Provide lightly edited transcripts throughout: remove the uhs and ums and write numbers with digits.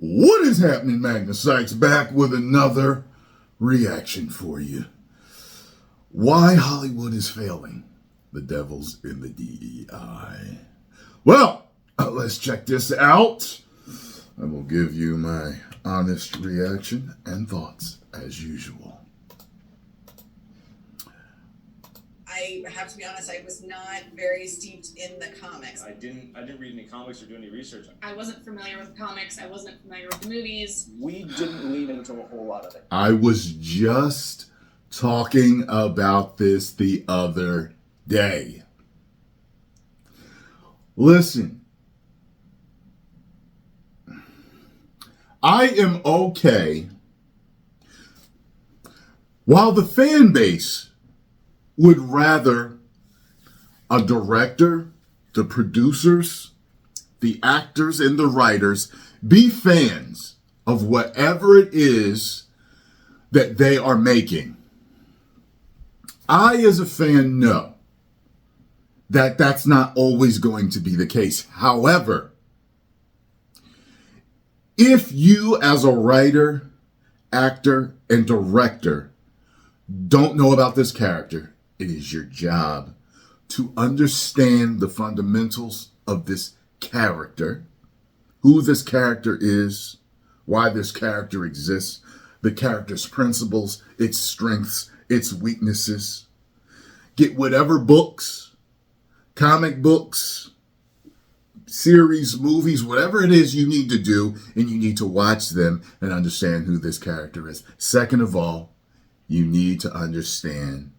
What is happening, Magnus Sykes, back with another reaction for you. Why Hollywood is failing. The devil's in the DEI. Well, let's check this out. I will give you my honest reaction and thoughts as usual. I have to be honest, I was not very steeped in the comics. I didn't read any comics or do any research. I wasn't familiar with comics. I wasn't familiar with the movies. We didn't lean into a whole lot of it. I was just talking about this the other day. Listen, I am okay while the fan base would rather a director, the producers, the actors, and the writers be fans of whatever it is that they are making. I, as a fan, know that that's not always going to be the case. However, if you, as a writer, actor, and director, don't know about this character, it is your job to understand the fundamentals of this character, who this character is, why this character exists, the character's principles, its strengths, its weaknesses. Get whatever books, comic books, series, movies, whatever it is you need to do, and you need to watch them and understand who this character is. Second of all, you need to understand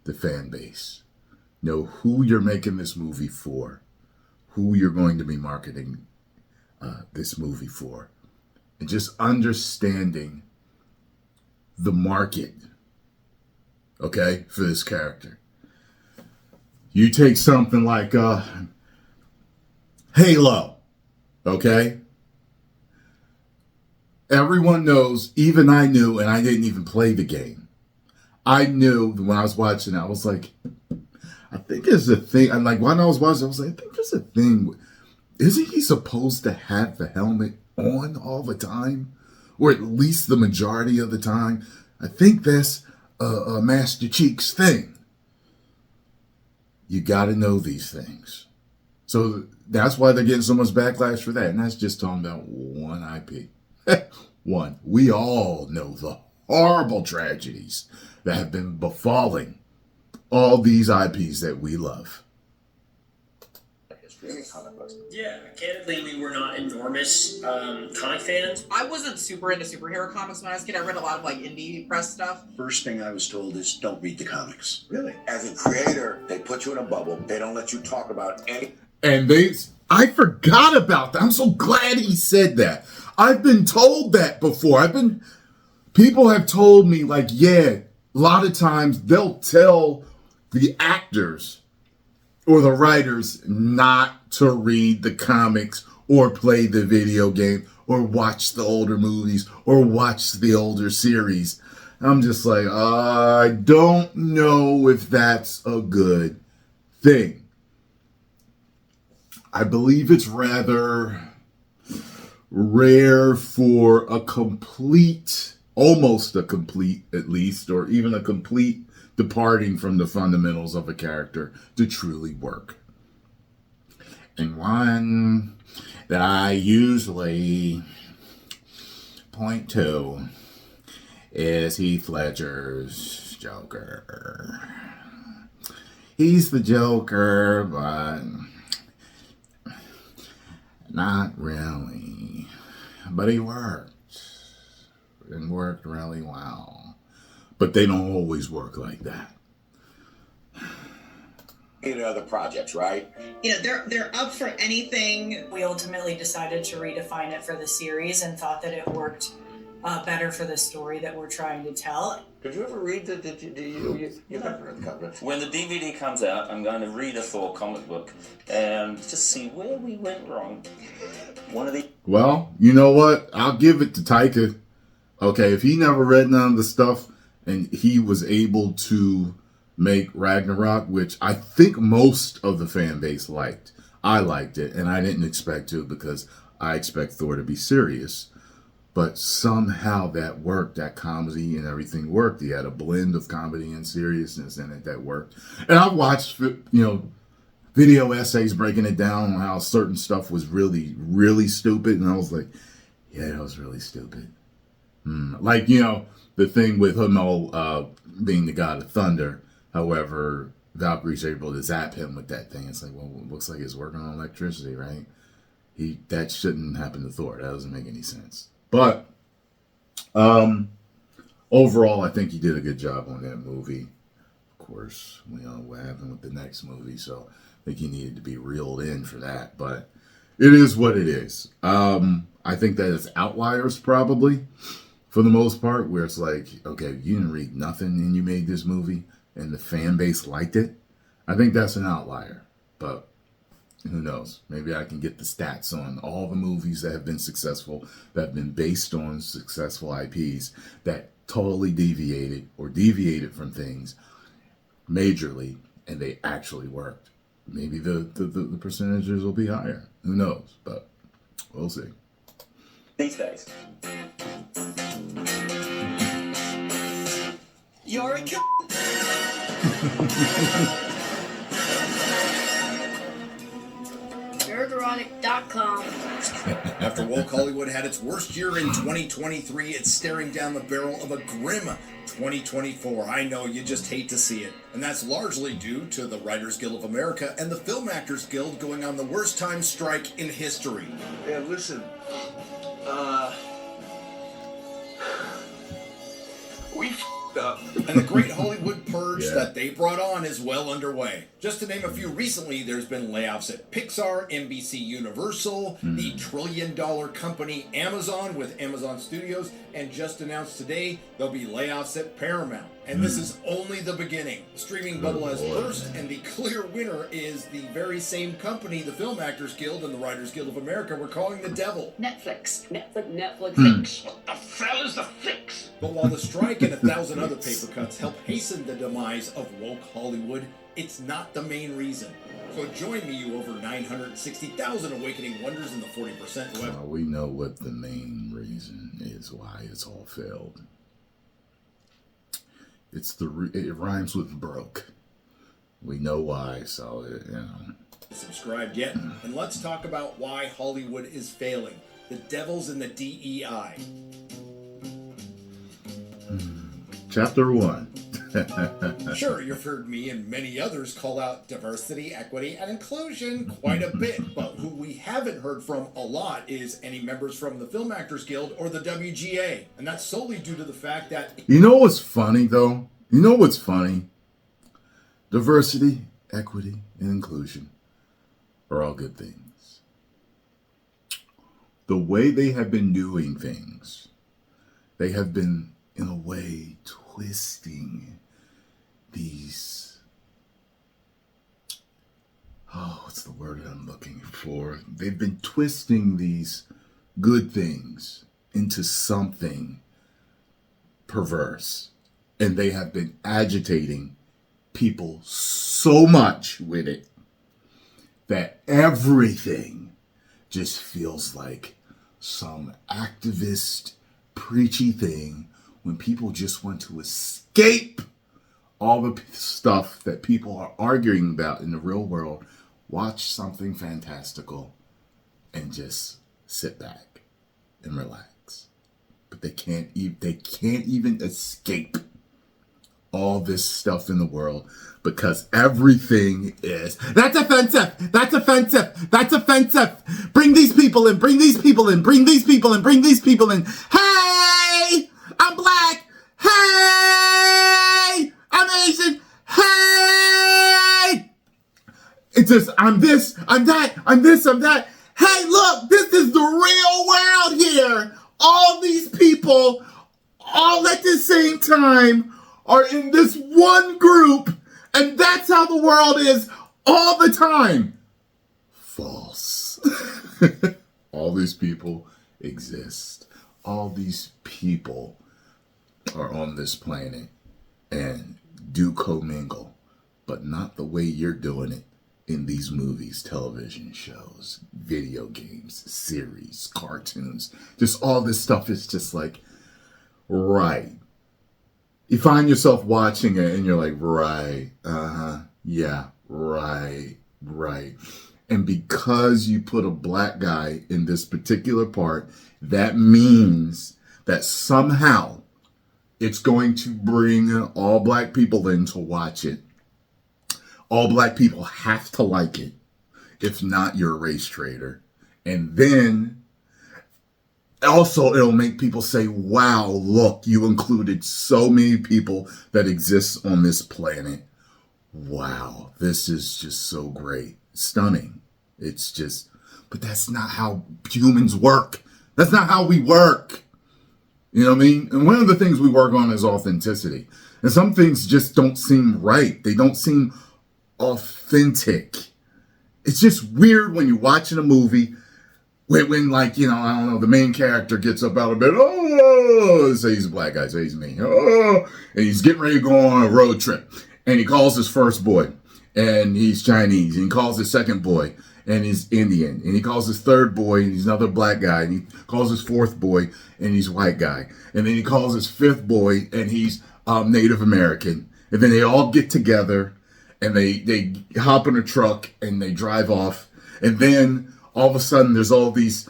the fan base. Know who you're making this movie for, who you're going to be marketing this movie for, and just understanding the market, okay, for this character. You take something like Halo, okay? Everyone knows, even I knew, and I didn't even play the game. I knew when I was watching, I was like, I think there's a thing. And like when I was watching, I was like, I think there's a thing. Isn't he supposed to have the helmet on all the time? Or at least the majority of the time? I think that's Master Chief's thing. You got to know these things. So that's why they're getting so much backlash for that. And that's just talking about one IP. One. We all know the horrible tragedies that have been befalling all these IPs that we love. Yeah, candidly, we were not enormous comic fans. I wasn't super into superhero comics when I was a kid. I read a lot of like indie press stuff. First thing I was told is don't read the comics. Really? As a creator, they put you in a bubble. They don't let you talk about any. And I forgot about that. I'm so glad he said that. I've been told that before. People have told me, like, yeah, a lot of times they'll tell the actors or the writers not to read the comics or play the video game or watch the older movies or watch the older series. I'm just like, I don't know if that's a good thing. I believe it's rather rare for almost a complete at least, or even a complete departing from the fundamentals of a character to truly work. And one that I usually point to is Heath Ledger's Joker. He's the Joker, but not really. But he worked. And worked really well. But they don't always work like that. Any other projects, right? You know, they're up for anything. We ultimately decided to redefine it for the series and thought that it worked better for the story that we're trying to tell. Did you ever read you haven't read the comic? When the DVD comes out, I'm going to read a full comic book and just see where we went wrong. Well, you know what? I'll give it to Taika. Okay, if he never read none of the stuff and he was able to make Ragnarok, which I think most of the fan base liked. I liked it, and I didn't expect to because I expect Thor to be serious. But somehow that worked. That comedy and everything worked. He had a blend of comedy and seriousness in it that worked. And I've watched, video essays breaking it down on how certain stuff was really, really stupid. And I was like, yeah, that was really stupid. Like, the thing with Hummel being the god of thunder. However, Valkyrie's able to zap him with that thing. It's like, well, it looks like it's working on electricity, right? That shouldn't happen to Thor. That doesn't make any sense. But overall, I think he did a good job on that movie. Of course, we know what happened with the next movie, so I think he needed to be reeled in for that. But it is what it is. I think that it's outliers probably for the most part, where it's like, okay, you didn't read nothing and you made this movie and the fan base liked it. I think that's an outlier, but who knows? Maybe I can get the stats on all the movies that have been successful, that have been based on successful IPs, that totally deviated from things majorly, and they actually worked. Maybe the percentages will be higher. Who knows? But we'll see. These days. You're a nerdrotic.com. After Woke Hollywood had its worst year in 2023, it's staring down the barrel of a grim 2024. I know, you just hate to see it. And that's largely due to the Writers Guild of America and the Film Actors Guild going on the worst time strike in history. Yeah, listen. We f***ed up. And the great Hollywood purge that they brought on is well underway. Just to name a few recently, there's been layoffs at Pixar, NBC Universal, the trillion-dollar company Amazon with Amazon Studios, and just announced today there'll be layoffs at Paramount. And this is only the beginning. The streaming bubble has burst, and the clear winner is the very same company the Film Actors Guild and the Writers Guild of America were calling the devil. Netflix fix. What the fell is the fix? But while the strike and 1,000 other paper cuts help hasten the demise of woke Hollywood, it's not the main reason. So join me, you over 960,000 awakening wonders in the 40% web. We know what the main reason is why it's all failed. It rhymes with broke. We know why, so Subscribed yet? And let's talk about why Hollywood is failing. The devil's in the DEI. Chapter 1. Sure, you've heard me and many others call out diversity, equity, and inclusion quite a bit, but who we haven't heard from a lot is any members from the Film Actors Guild or the WGA. And that's solely due to the fact that... You know what's funny, though? You know what's funny? Diversity, equity, and inclusion are all good things. The way they have been doing things, they have been, in a way, twisting these, what's the word I'm looking for? They've been twisting these good things into something perverse. And they have been agitating people so much with it that everything just feels like some activist, preachy thing when people just want to escape all the stuff that people are arguing about in the real world. Watch something fantastical and just sit back and relax. But they can't even escape all this stuff in the world because everything is, that's offensive, that's offensive, that's offensive. Bring these people in, bring these people in, bring these people in, bring these people in. Hey, I'm black. Hey, I'm Asian. Hey, it's just, I'm this, I'm that, I'm this, I'm that. Hey, look, this is the real world here. All these people, all at the same time, are in this one group, and that's how the world is all the time. False. All these people exist. All these people are on this planet and do commingle, but not the way you're doing it in these movies, television shows, video games, series, cartoons, just all this stuff is just like, right. You find yourself watching it and you're like, right, yeah, right. And because you put a black guy in this particular part, that means that somehow it's going to bring all black people in to watch it. All black people have to like it. If not, you're a race traitor. And then also it'll make people say, wow, look, you included so many people that exist on this planet. Wow, this is just so great. Stunning. It's just, but that's not how humans work. That's not how we work. You know what I mean? And one of the things we work on is authenticity. And some things just don't seem right. They don't seem authentic. It's just weird when you're watching a movie when like, you know, I don't know, the main character gets up out of bed, oh, say he's a black guy, say he's me, oh, and he's getting ready to go on a road trip. And he calls his first boy, and he's Chinese. And he calls his second boy, and he's Indian. And he calls his third boy, and he's another black guy. And he calls his fourth boy, and he's white guy. And then he calls his fifth boy, and he's Native American. And then they all get together, and they hop in a truck, and they drive off. And then all of a sudden, there's all these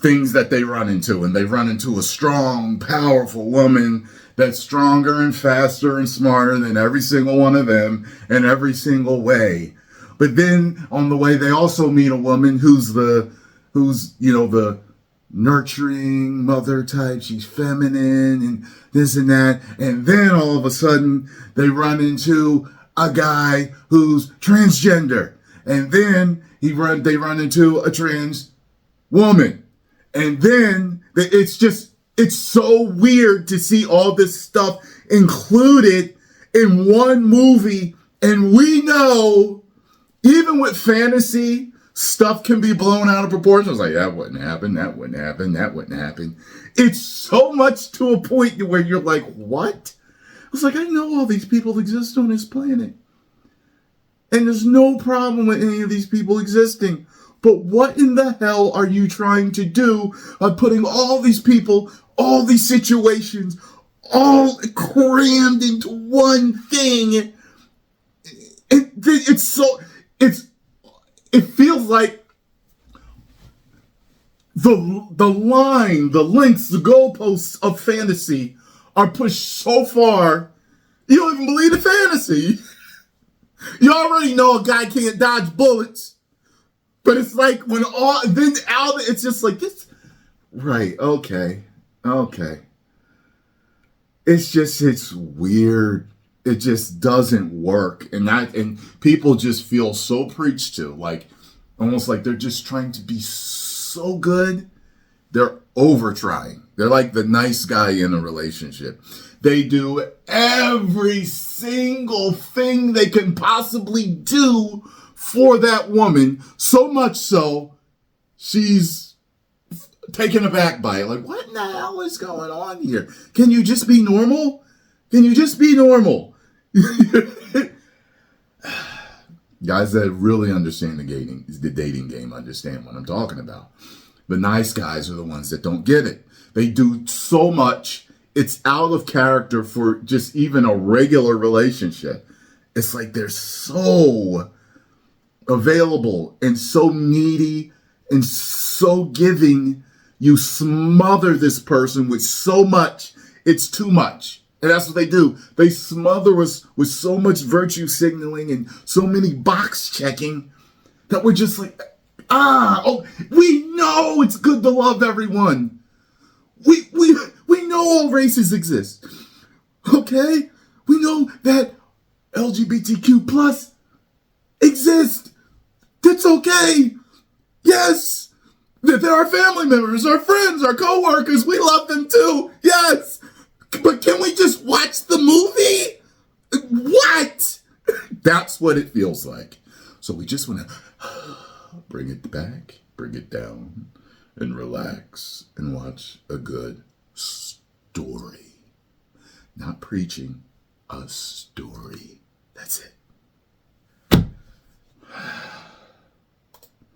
things that they run into. And they run into a strong, powerful woman that's stronger and faster and smarter than every single one of them in every single way. But then on the way, they also meet a woman who's you know, the nurturing mother type. She's feminine and this and that. And then all of a sudden they run into a guy who's transgender. And then they run into a trans woman. And then it's so weird to see all this stuff included in one movie. And we know, even with fantasy, stuff can be blown out of proportion. It's like, that wouldn't happen, that wouldn't happen, that wouldn't happen. It's so much to a point where you're like, what? It's like, I know all these people exist on this planet. And there's no problem with any of these people existing. But what in the hell are you trying to do by putting all these people, all these situations, all crammed into one thing? It feels like the line, the lengths, the goalposts of fantasy are pushed so far, you don't even believe the fantasy. You already know a guy can't dodge bullets. But it's like it's just like this. Right, okay. It's weird. It just doesn't work. And people just feel so preached to, like almost like they're just trying to be so good. They're over trying. They're like the nice guy in a relationship. They do every single thing they can possibly do for that woman, so much so she's taken aback by it. Like, what in the hell is going on here? Can you just be normal? Guys that really understand the dating game understand what I'm talking about. The nice guys are the ones that don't get it. They do so much, it's out of character for just even a regular relationship. It's like they're so available and so needy and so giving. You smother this person with so much, it's too much. And that's what they do. They smother us with so much virtue signaling and so many box checking that we're just like, we know it's good to love everyone. We know all races exist. Okay? We know that LGBTQ plus exist. That's okay. Yes. That they're our family members, our friends, our co-workers. We love them too. Yes. But can we just watch the movie? What? That's what it feels like. So we just want to bring it back, bring it down, and relax and watch a good story. Not preaching, a story. That's it.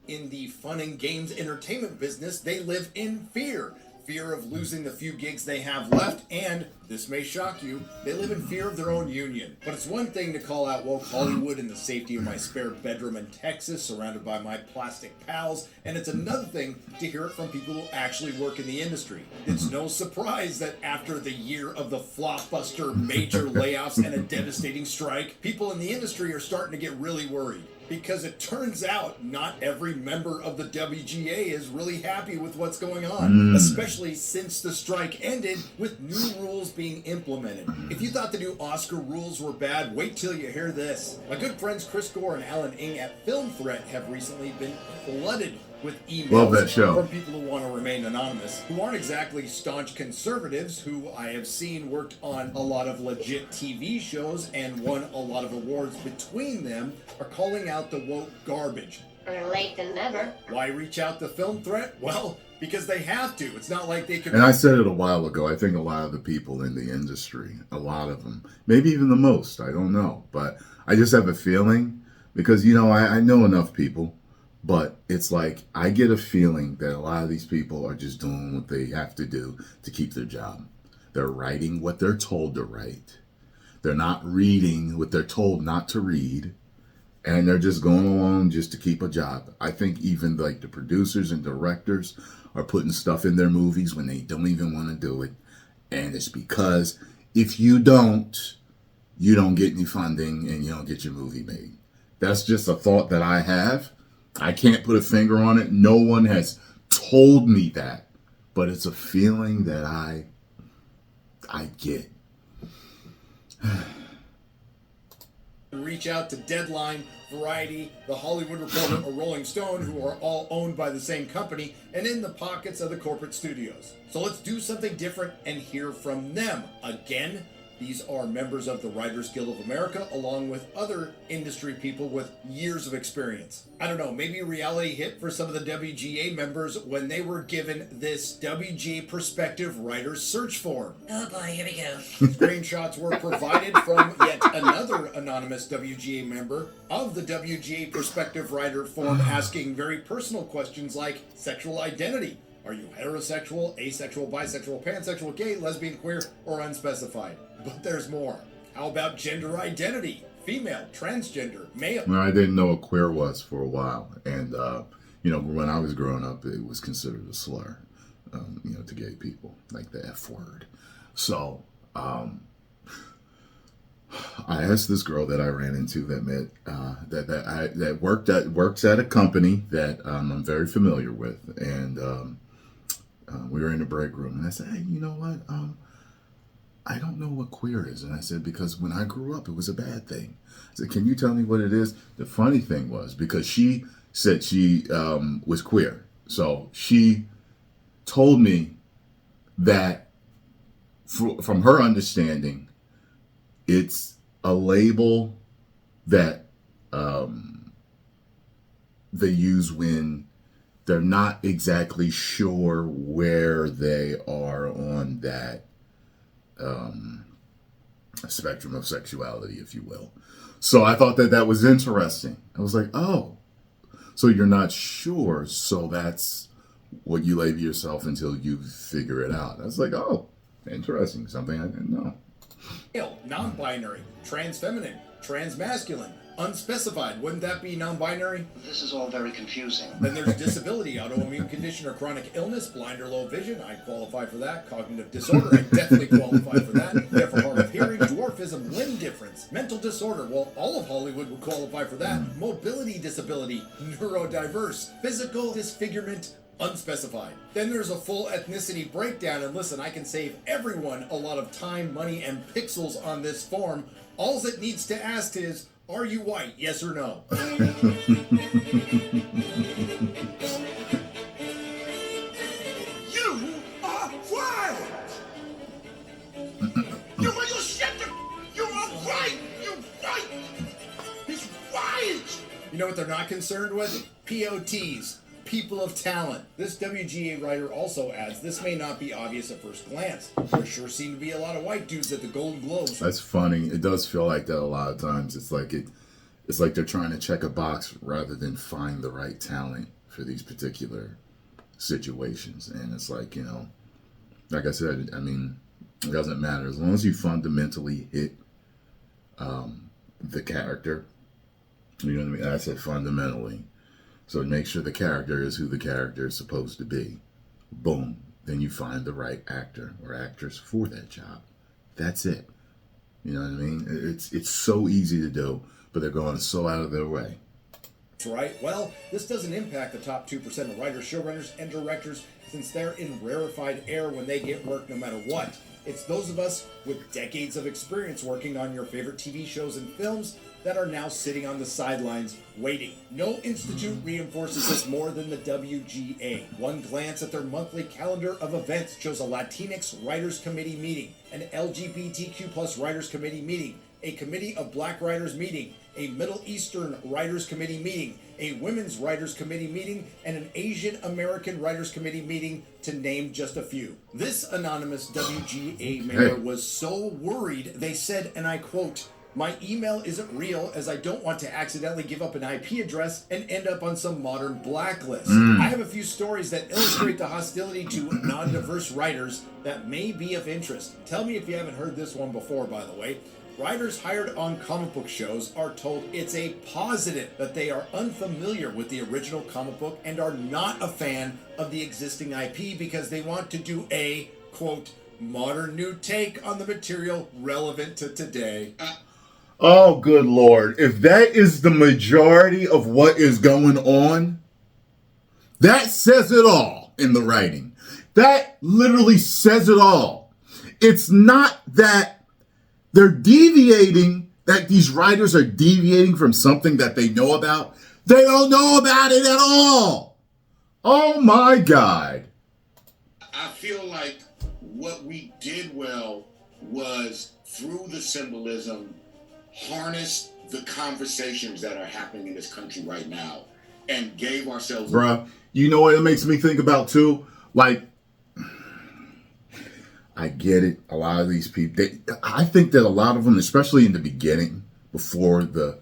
In the fun and games entertainment business, they live in fear. Fear of losing the few gigs they have left, and, this may shock you, they live in fear of their own union. But it's one thing to call out woke Hollywood in the safety of my spare bedroom in Texas, surrounded by my plastic pals, and it's another thing to hear it from people who actually work in the industry. It's no surprise that after the year of the flopbuster major layoffs and a devastating strike, people in the industry are starting to get really worried. Because it turns out not every member of the WGA is really happy with what's going on, especially since the strike ended with new rules being implemented. If you thought the new Oscar rules were bad, wait till you hear this. My good friends Chris Gore and Alan Ng at Film Threat have recently been flooded with emails from people who want to remain anonymous, who aren't exactly staunch conservatives, who I have seen worked on a lot of legit TV shows and won a lot of awards between them, are calling out the woke garbage. Better late than never. Why reach out to Film Threat? Well, because they have to. It's not like they could... And I said it a while ago, I think a lot of the people in the industry, a lot of them, maybe even the most, I don't know, but I just have a feeling, because, you know, I know enough people, but it's like, I get a feeling that a lot of these people are just doing what they have to do to keep their job. They're writing what they're told to write. They're not reading what they're told not to read. And they're just going along just to keep a job. I think even like the producers and directors are putting stuff in their movies when they don't even want to do it. And it's because if you don't get any funding and you don't get your movie made. That's just a thought that I have. I can't put a finger on it. No one has told me that, but it's a feeling that I get. Reach out to Deadline, Variety, The Hollywood Reporter, or Rolling Stone, who are all owned by the same company and in the pockets of the corporate studios. So let's do something different and hear from them. Again, these are members of the Writers Guild of America, along with other industry people with years of experience. I don't know, maybe a reality hit for some of the WGA members when they were given this WGA Perspective Writers Search Form. Oh boy, here we go. Screenshots were provided from yet another anonymous WGA member of the WGA Perspective Writer Form, asking very personal questions like sexual identity. Are you heterosexual, asexual, bisexual, pansexual, gay, lesbian, queer, or unspecified? But there's more. How about gender identity? Female, transgender, male. Well, I didn't know what queer was for a while. And, you know, when I was growing up, it was considered a slur, you know, to gay people, like the F word. So I asked this girl that I ran into that works at a company that I'm very familiar with. And we were in the break room. And I said, hey, you know what? I don't know what queer is. And I said, because when I grew up, it was a bad thing. I said, can you tell me what it is? The funny thing was, because she said she was queer. So she told me that from her understanding, it's a label that they use when they're not exactly sure where they are on that spectrum of sexuality, if you will. So I thought that was interesting. I was like, oh, so you're not sure, so that's what you label yourself until you figure it out. I was like, oh, interesting, something I didn't know. Male, non-binary, trans-feminine, trans-masculine, unspecified. Wouldn't that be non-binary? This is all very confusing. Then there's disability, autoimmune condition or chronic illness, blind or low vision. I qualify for that. Cognitive disorder, I definitely qualify for that. Deaf or hard of hearing, dwarfism, limb difference, mental disorder. Well, all of Hollywood would qualify for that. Mobility disability, neurodiverse, physical disfigurement, unspecified. Then there's a full ethnicity breakdown, and listen, I can save everyone a lot of time, money, and pixels on this form. All it needs to ask is, are you white? Yes or no? You are white! You are white! You're white! He's white! You know what they're not concerned with? POTs. People of talent. This WGA writer also adds, this may not be obvious at first glance. There sure seem to be a lot of white dudes at the Golden Globes. That's funny. It does feel like that a lot of times. It's like it's like they're trying to check a box rather than find the right talent for these particular situations. And it's like, you know, like I said, I mean, it doesn't matter as long as you fundamentally hit the character. You know what I mean? I said fundamentally. So make sure the character is who the character is supposed to be. Boom. Then you find the right actor or actress for that job. That's it. You know what I mean? It's so easy to do, but they're going so out of their way. That's right. Well, this doesn't impact the top 2% of writers, showrunners, and directors since they're in rarefied air when they get work no matter what. It's those of us with decades of experience working on your favorite TV shows and films that are now sitting on the sidelines waiting. No institute reinforces this more than the WGA. One glance at their monthly calendar of events shows a Latinx Writers Committee meeting, an LGBTQ+ Writers Committee meeting, a Committee of Black Writers meeting, a Middle Eastern Writers Committee meeting, a Women's Writers Committee meeting, and an Asian American Writers Committee meeting, to name just a few. This anonymous WGA member was so worried, they said, and I quote, "My email isn't real as I don't want to accidentally give up an IP address and end up on some modern blacklist." I have a few stories that illustrate the hostility to non-diverse writers that may be of interest. Tell me if you haven't heard this one before, by the way. Writers hired on comic book shows are told it's a positive that they are unfamiliar with the original comic book and are not a fan of the existing IP because they want to do a, quote, modern new take on the material relevant to today. Oh, good Lord. If that is the majority of what is going on, that says it all in the writing. That literally says it all. It's not that they're deviating, that these writers are deviating from something that they know about. They don't know about it at all. Oh my God. I feel like what we did well was, through the symbolism, harness the conversations that are happening in this country right now and gave ourselves... Bruh, you know what it makes me think about too? Like, I get it. A lot of these people, I think that a lot of them, especially in the beginning, before the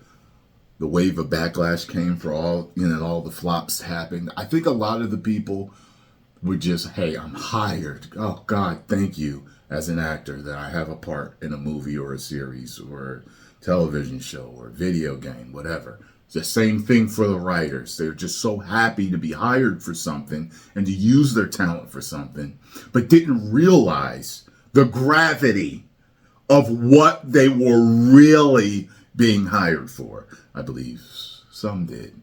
wave of backlash came for all, you know, all the flops happened, I think a lot of the people were just, hey, I'm hired. Oh God, thank you as an actor that I have a part in a movie or a series or a television show or video game, whatever. It's the same thing for the writers. They're just so happy to be hired for something and to use their talent for something, but didn't realize the gravity of what they were really being hired for. I believe some did.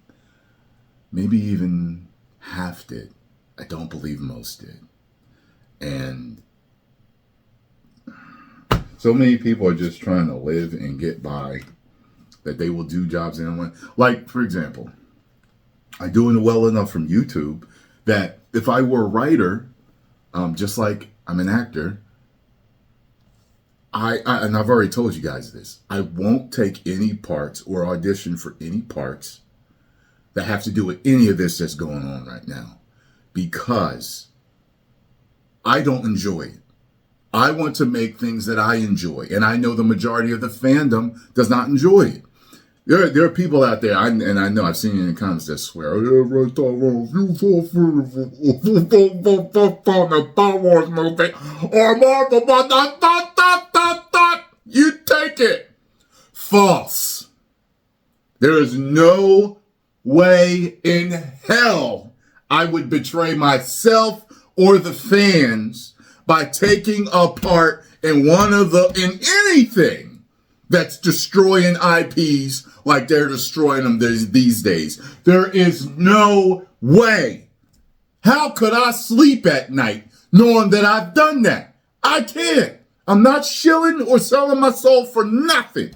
Maybe even half did. I don't believe most did. And so many people are just trying to live and get by, that they will do jobs anyway. Like, for example, I do it well enough from YouTube that if I were a writer, just like I'm an actor, and I've already told you guys this, I won't take any parts or audition for any parts that have to do with any of this that's going on right now, because I don't enjoy it. I want to make things that I enjoy, and I know the majority of the fandom does not enjoy it. There are people out there, and I know I've seen it in the comments that swear, "Oh, yeah, right, Tyrone, you fall for the Star Wars movie, or you take it." False. There is no way in hell I would betray myself or the fans by taking a part in in anything that's destroying IPs like they're destroying them these days. There is no way. How could I sleep at night knowing that I've done that? I can't. I'm not shilling or selling my soul for nothing.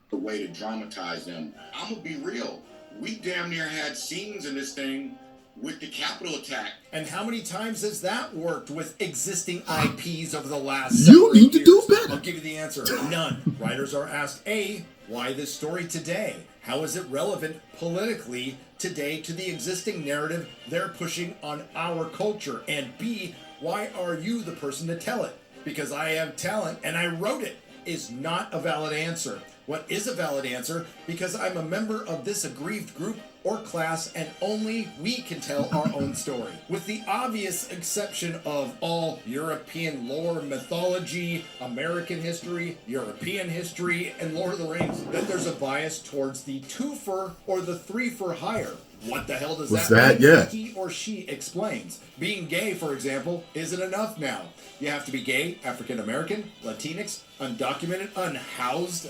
The way to dramatize them. I'm gonna be real. We damn near had scenes in this thing with the Capitol attack. And how many times has that worked with existing IPs over the last You need to do better. I'll give you the answer. None. Writers are asked, A, why this story today? How is it relevant politically today to the existing narrative they're pushing on our culture? And B, why are you the person to tell it? Because I have talent and I wrote it. is not a valid answer. What is a valid answer? Because I'm a member of this aggrieved group or class, and only we can tell our own story. With the obvious exception of all European lore, mythology, American history, European history, and Lord of the Rings, that there's a bias towards the 2 for or the 3 for hire. What the hell does that mean? Yeah. He or she explains. Being gay, for example, isn't enough now. You have to be gay, African American, Latinx, undocumented, unhoused,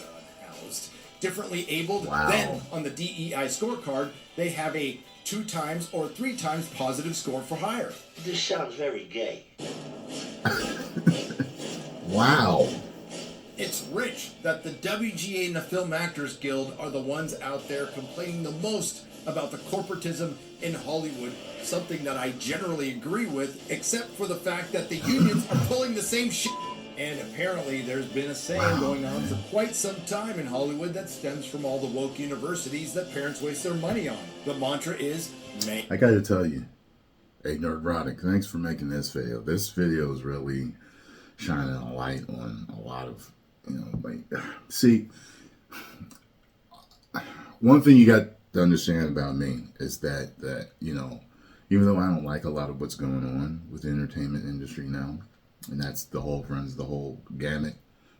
differently abled. Wow. Then on the DEI scorecard, they have a 2 times or 3 times positive score for hire. This sounds very gay. Wow. It's rich that the WGA and the Film Actors Guild are the ones out there complaining the most about the corporatism in Hollywood, something that I generally agree with, except for the fact that the unions are pulling the same shit. And apparently there's been a saying going on for quite some time in Hollywood that stems from all the woke universities that parents waste their money on. The mantra is, I gotta tell you, hey Nerdrotic, thanks for making this video. This video is really shining a light on a lot of, see, one thing you got to understand about me is that even though I don't like a lot of what's going on with the entertainment industry now, and that's runs the whole gamut,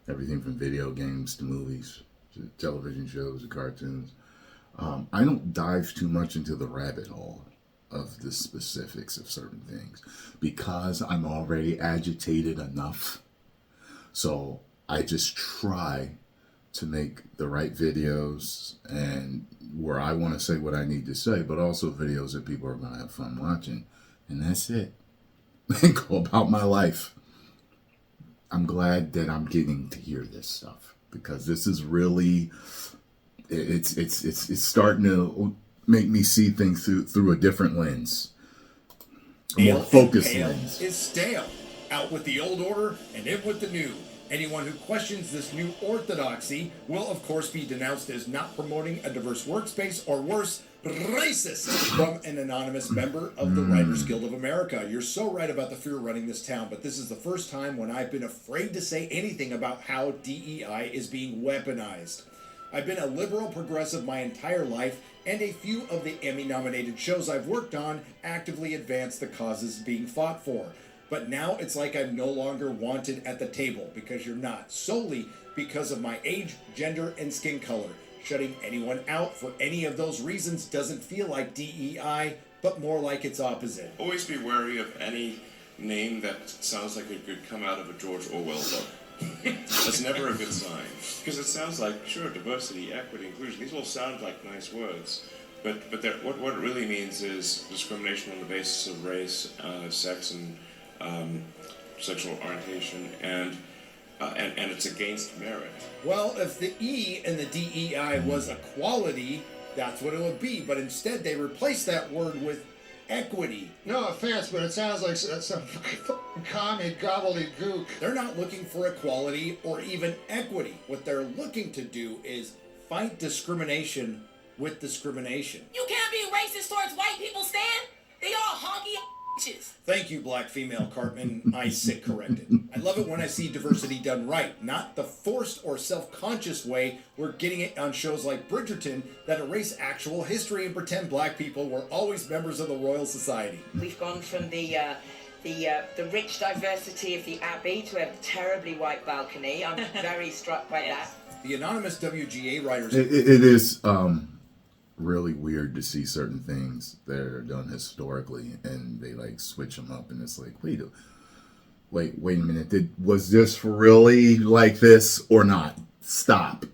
everything from video games to movies, to television shows, to cartoons. I don't dive too much into the rabbit hole of the specifics of certain things because I'm already agitated enough. So I just try to make the right videos and where I want to say what I need to say, but also videos that people are going to have fun watching. And that's it. And go about my life. I'm glad that I'm getting to hear this stuff because this is really, it's starting to make me see things through a different lens, a more focused lens. Is stale. Out with the old order and in with the new. Anyone who questions this new orthodoxy will, of course, be denounced as not promoting a diverse workspace or worse, racist from an anonymous member of the Writers Guild of America. You're so right about the fear running this town, but this is the first time when I've been afraid to say anything about how DEI is being weaponized. I've been a liberal progressive my entire life, and a few of the Emmy-nominated shows I've worked on actively advance the causes being fought for. But now it's like I'm no longer wanted at the table because you're not, solely because of my age, gender, and skin color. Shutting anyone out for any of those reasons doesn't feel like DEI, but more like its opposite. Always be wary of any name that sounds like it could come out of a George Orwell book. That's never a good sign. Because it sounds like, sure, diversity, equity, inclusion, these all sound like nice words. But what it really means is discrimination on the basis of race, sex, and sexual orientation, and it's against merit. Well, if the E in the DEI was equality, that's what it would be. But instead, they replaced that word with equity. No offense, but it sounds like some commie gobbledygook. They're not looking for equality or even equity. What they're looking to do is fight discrimination with discrimination. You can't be racist towards white people, Stan. They all honky bitches. Thank you, black female Cartman. I sit corrected. I love it when I see diversity done right, not the forced or self-conscious way we're getting it on shows like Bridgerton that erase actual history and pretend black people were always members of the Royal Society. We've gone from the rich diversity of the Abbey to a terribly white balcony. I'm very struck by that. The anonymous WGA writers... It is really weird to see certain things that are done historically and they like switch them up and it's like, wait a minute, was this really like this or not? Stop.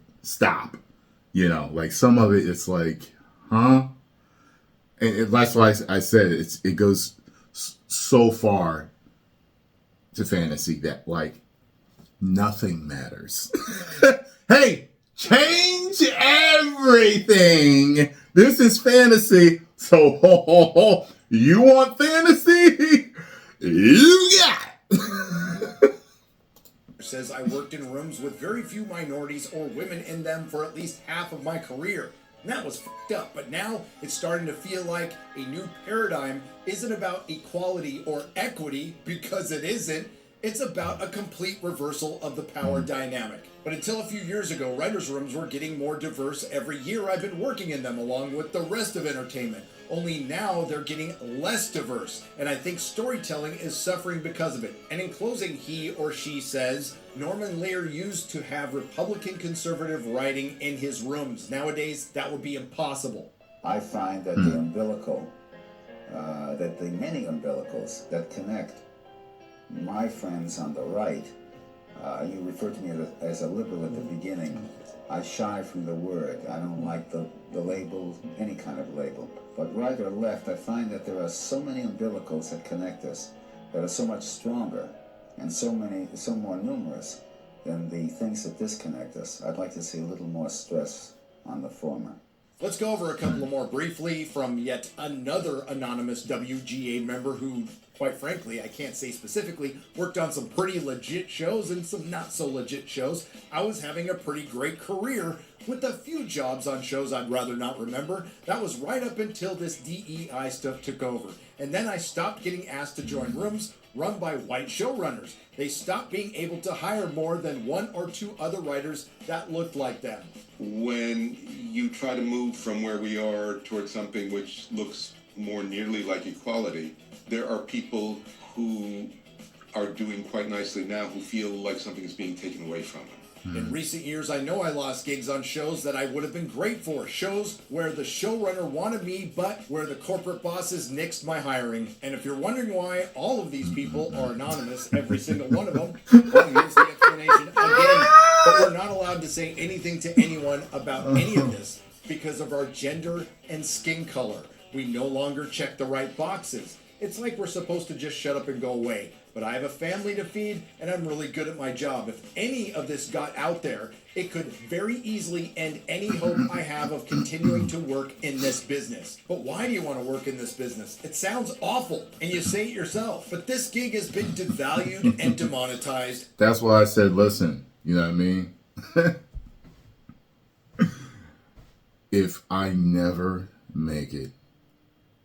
Like some of it's like, huh? And that's why I said it goes so far to fantasy that like nothing matters. Hey, change everything. This is fantasy. So you want fantasy? You got it. Says I worked in rooms with very few minorities or women in them for at least half of my career. And that was fucked up, but now it's starting to feel like a new paradigm isn't about equality or equity, because it isn't. It's about a complete reversal of the power dynamic. But until a few years ago, writers' rooms were getting more diverse every year I've been working in them, along with the rest of entertainment. Only now they're getting less diverse, and I think storytelling is suffering because of it. And in closing, he or she says, Norman Lear used to have Republican conservative writing in his rooms. Nowadays, that would be impossible. I find that the umbilical, that the many umbilicals that connect my friends on the right, you referred to me as a liberal at the beginning. I shy from the word. I don't like the label, any kind of label. But right or left, I find that there are so many umbilicals that connect us that are so much stronger and so more numerous than the things that disconnect us. I'd like to see a little more stress on the former. Let's go over a couple more briefly from yet another anonymous WGA member who, quite frankly, I can't say specifically, worked on some pretty legit shows and some not so legit shows. I was having a pretty great career with a few jobs on shows I'd rather not remember. That was right up until this DEI stuff took over. And then I stopped getting asked to join rooms run by white showrunners. They stopped being able to hire more than one or two other writers that looked like them. When you try to move from where we are towards something which looks more nearly like equality, there are people who are doing quite nicely now who feel like something is being taken away from them. In recent years, I know I lost gigs on shows that I would have been great for. Shows where the showrunner wanted me, but where the corporate bosses nixed my hiring. And if you're wondering why all of these people are anonymous, every single one of them, well, here's the explanation again. But we're not allowed to say anything to anyone about any of this because of our gender and skin color. We no longer check the right boxes. It's like we're supposed to just shut up and go away. But I have a family to feed, and I'm really good at my job. If any of this got out there, it could very easily end any hope I have of continuing to work in this business. But why do you want to work in this business? It sounds awful, and you say it yourself. But this gig has been devalued and demonetized. That's why I said, listen, you know what I mean? If I never make it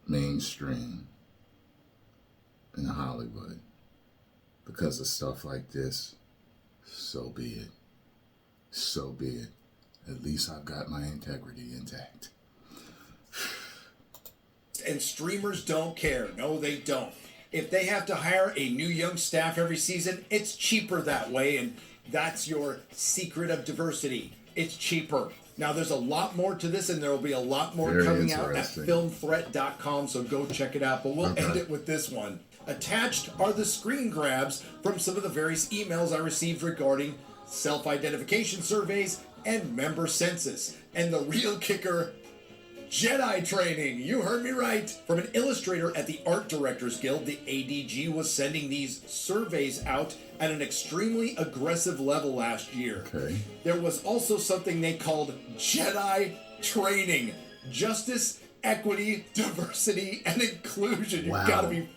mainstream in Hollywood because of stuff like this, so be it. So be it. At least I've got my integrity intact. And streamers don't care. No, they don't. If they have to hire a new young staff every season, it's cheaper that way, and that's your secret of diversity. It's cheaper. Now, there's a lot more to this, and there will be a lot more Very coming out at interesting. filmthreat.com, so go check it out. But we'll end it with this one. Attached are the screen grabs from some of the various emails I received regarding self-identification surveys and member census. And the real kicker, Jedi training. You heard me right. From an illustrator at the Art Directors Guild, the ADG was sending these surveys out at an extremely aggressive level last year. Okay. There was also something they called Jedi training. Justice, equity, diversity, and inclusion. You've Wow. got to be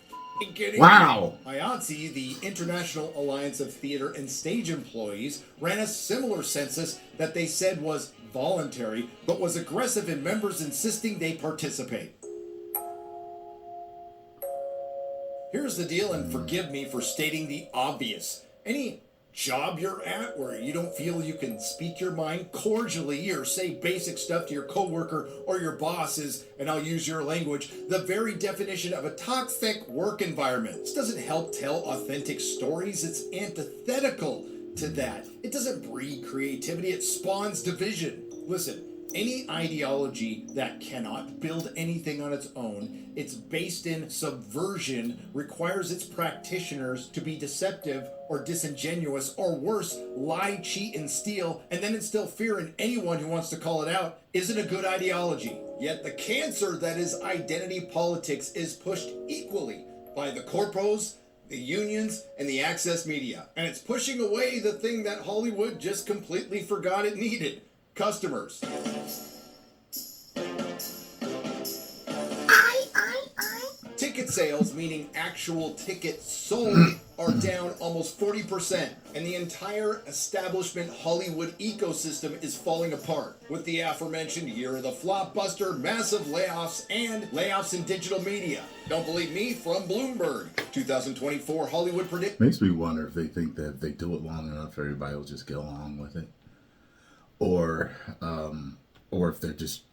kidding Wow. me. IATSE, the International Alliance of Theater and Stage Employees, ran a similar census that they said was voluntary, but was aggressive in members insisting they participate. Here's the deal, and forgive me for stating the obvious. Any job you're at where you don't feel you can speak your mind cordially or say basic stuff to your coworker or your boss is, and I'll use your language, the very definition of a toxic work environment. This doesn't help tell authentic stories. It's antithetical to that. It doesn't breed creativity. It spawns division. Listen, any ideology that cannot build anything on its own, it's based in subversion, requires its practitioners to be deceptive or disingenuous, or worse, lie, cheat, and steal, and then instill fear in anyone who wants to call it out, isn't a good ideology. Yet the cancer that is identity politics is pushed equally by the corpos, the unions, and the access media. And it's pushing away the thing that Hollywood just completely forgot it needed. Customers. Ticket sales, meaning actual tickets sold, are down almost 40%, and the entire establishment Hollywood ecosystem is falling apart, with the aforementioned year of the flopbuster, massive layoffs, and layoffs in digital media. Don't believe me? From Bloomberg. 2024 Hollywood predict. Makes me wonder if they think that if they do it long enough, everybody will just get along with it, or if they're just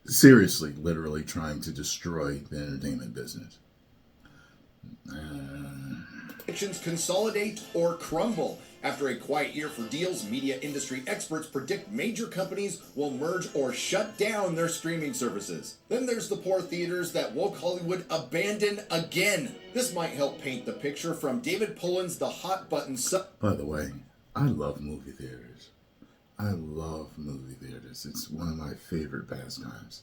seriously, literally trying to destroy the entertainment business. Predictions consolidate or crumble. After a quiet year for deals, media industry experts predict major companies will merge or shut down their streaming services. Then there's the poor theaters that woke Hollywood abandon again. This might help paint the picture from David Pollan's The Hot Button. By the way, I love movie theaters. I love movie theaters. It's one of my favorite pastimes.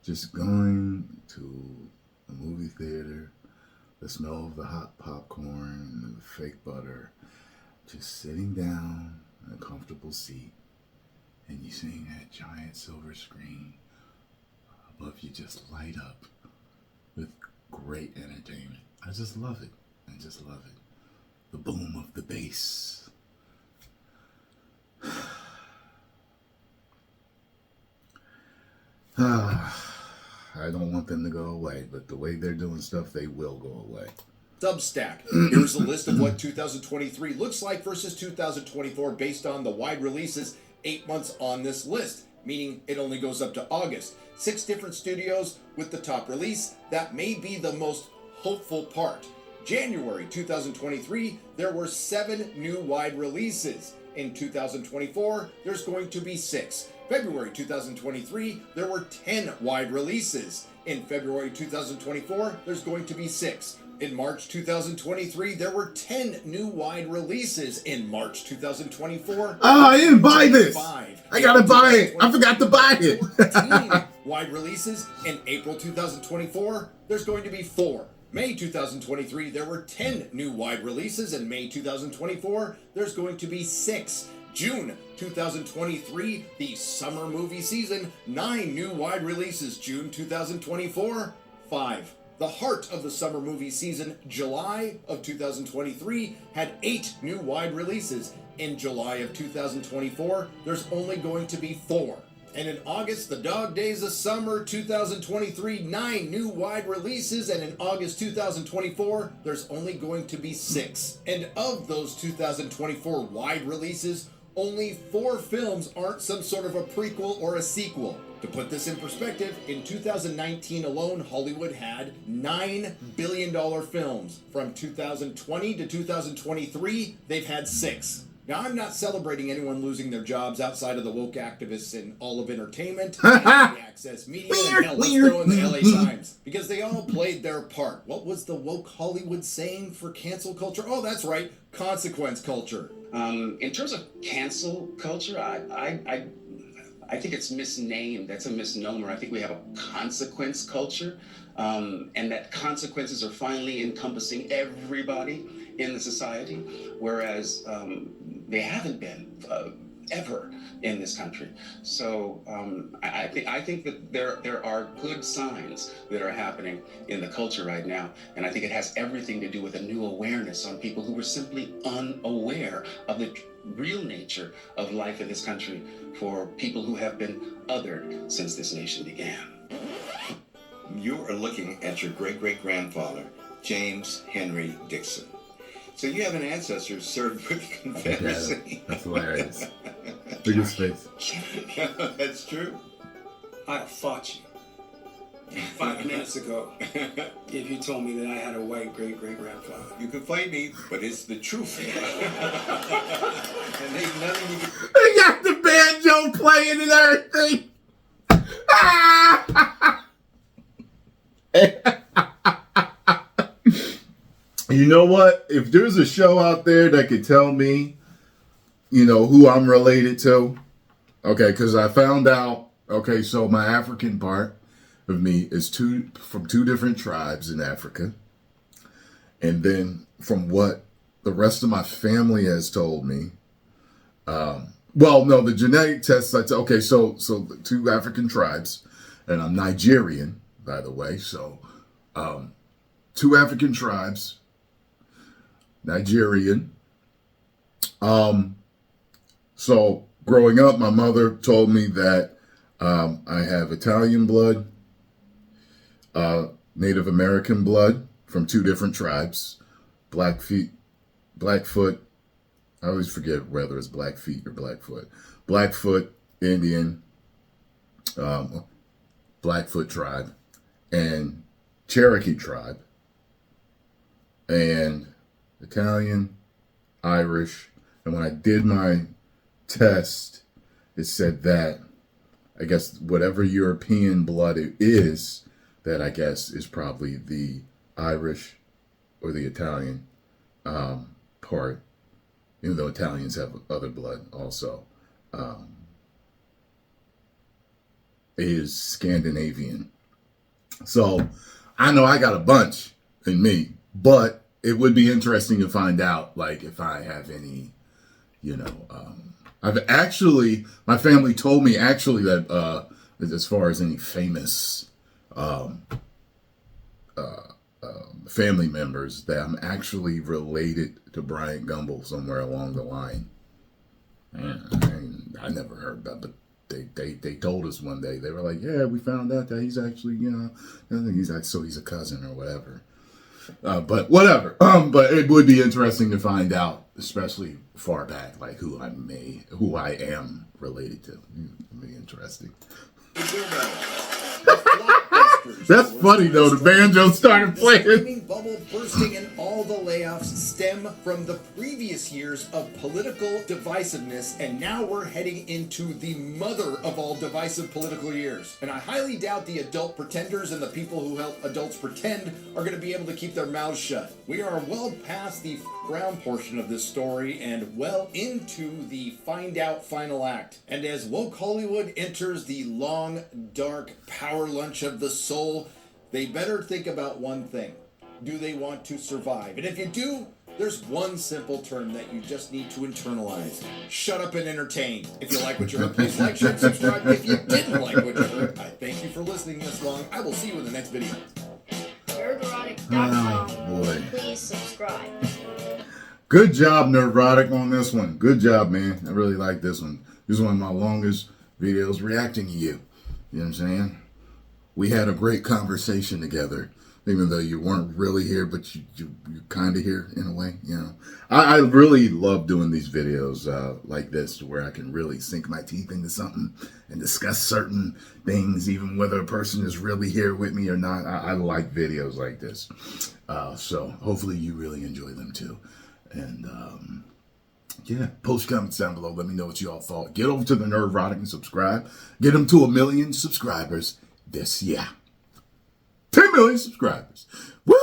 Just going to a movie theater, the smell of the hot popcorn and the fake butter, just sitting down in a comfortable seat, and you seeing that giant silver screen above you just light up with great entertainment. I just love it. I just love it. The boom of the bass. I don't want them to go away, but the way they're doing stuff, they will go away. Substack. Here's a list of what 2023 looks like versus 2024 based on the wide releases 8 months on this list, meaning it only goes up to August. 6 different studios with the top release. That may be the most hopeful part. January 2023, there were 7 new wide releases. In 2024, there's going to be 6. February 2023, there were 10 wide releases. In February 2024, there's going to be 6. In March 2023, there were 10 new wide releases. In March 2024, I didn't buy this. 5. I gotta buy it. I forgot to buy it. 14 wide releases. In April 2024, there's going to be 4. May 2023, there were 10 new wide releases. In May 2024, there's going to be 6. June 2023, the summer movie season, 9 new wide releases. June 2024, 5. The heart of the summer movie season, July of 2023, had 8 new wide releases. In July of 2024, there's only going to be 4. And in August, the dog days of summer 2023, 9 new wide releases. And in August 2024, there's only going to be 6. And of those 2024 wide releases, only 4 films aren't some sort of a prequel or a sequel. To put this in perspective, in 2019 alone, Hollywood had $9 billion films. From 2020 to 2023, they've had 6. Now, I'm not celebrating anyone losing their jobs outside of the woke activists in all of entertainment, access media, and hell, let's throw in the LA Times, because they all played their part. What was the woke Hollywood saying for cancel culture? Oh, that's right, consequence culture. In terms of cancel culture, I think it's misnamed. That's a misnomer. I think we have a consequence culture, and that consequences are finally encompassing everybody in the society, whereas they haven't been ever in this country. So I think that there are good signs that are happening in the culture right now, and I think it has everything to do with a new awareness on people who were simply unaware of the real nature of life in this country for people who have been othered since this nation began. You are looking at your great-great-grandfather, James Henry Dixon. So you have an ancestor who served with the Confederacy. Yeah, that's hilarious. Look at his face. That's true. I'd have fought you 5 minutes ago if you told me that I had a white great-great-grandfather. You can fight me, but it's the truth. And there's nothing you can... They got the banjo playing and everything. You know what? If there's a show out there that could tell me, you know, who I'm related to, okay, because I found out, okay, so my African part of me is from 2 different tribes in Africa. And then from what the rest of my family has told me, well, no, the genetic tests, okay, so the 2 African tribes, and I'm Nigerian, by the way, so 2 African tribes, Nigerian. So growing up, my mother told me that I have Italian blood, Native American blood from 2 different tribes, Blackfoot. I always forget whether it's Blackfeet or Blackfoot. Blackfoot Indian, Blackfoot tribe, and Cherokee tribe, and Italian, Irish. And when I did my test, it said that, I guess, whatever European blood it is, that I guess is probably the Irish or the Italian part, even though Italians have other blood also, is Scandinavian. So I know I got a bunch in me, but it would be interesting to find out, like, if I have any, you know, I've actually, my family told me actually that as far as any famous family members, that I'm actually related to Bryant Gumbel somewhere along the line. And I never heard that, but they told us one day. They were like, yeah, we found out that he's actually, you know, he's a cousin or whatever. But whatever. But it would be interesting to find out, especially far back, like who I am related to. It'd be interesting. That's funny though. The banjo started playing. The screaming bubble bursting and all the layoffs stem from the previous years of political divisiveness, and now we're heading into the mother of all divisive political years. And I highly doubt the adult pretenders and the people who help adults pretend are going to be able to keep their mouths shut. We are well past the ground portion of this story and well into the find out final act. And as woke Hollywood enters the long, dark power lunch of the soul, they better think about one thing. Do they want to survive? And if you do, there's one simple term that you just need to internalize. Shut up and entertain. If you like what you heard, please like, share, and subscribe. If you didn't like what you heard, I thank you for listening this long. I will see you in the next video. nerdrotic.com. Oh, boy. Please subscribe. Good job, Nerdrotic, on this one. Good job, man. I really like this one. This is one of my longest videos reacting to you. You know what I'm saying? We had a great conversation together, even though you weren't really here, but you're kind of here in a way, you know. I really love doing these videos like this, where I can really sink my teeth into something and discuss certain things, even whether a person is really here with me or not. I like videos like this. So hopefully you really enjoy them too. And yeah, post comments down below. Let me know what you all thought. Get over to the Nerdrotic and subscribe. Get them to 1 million subscribers this year. 10 million subscribers. Woo!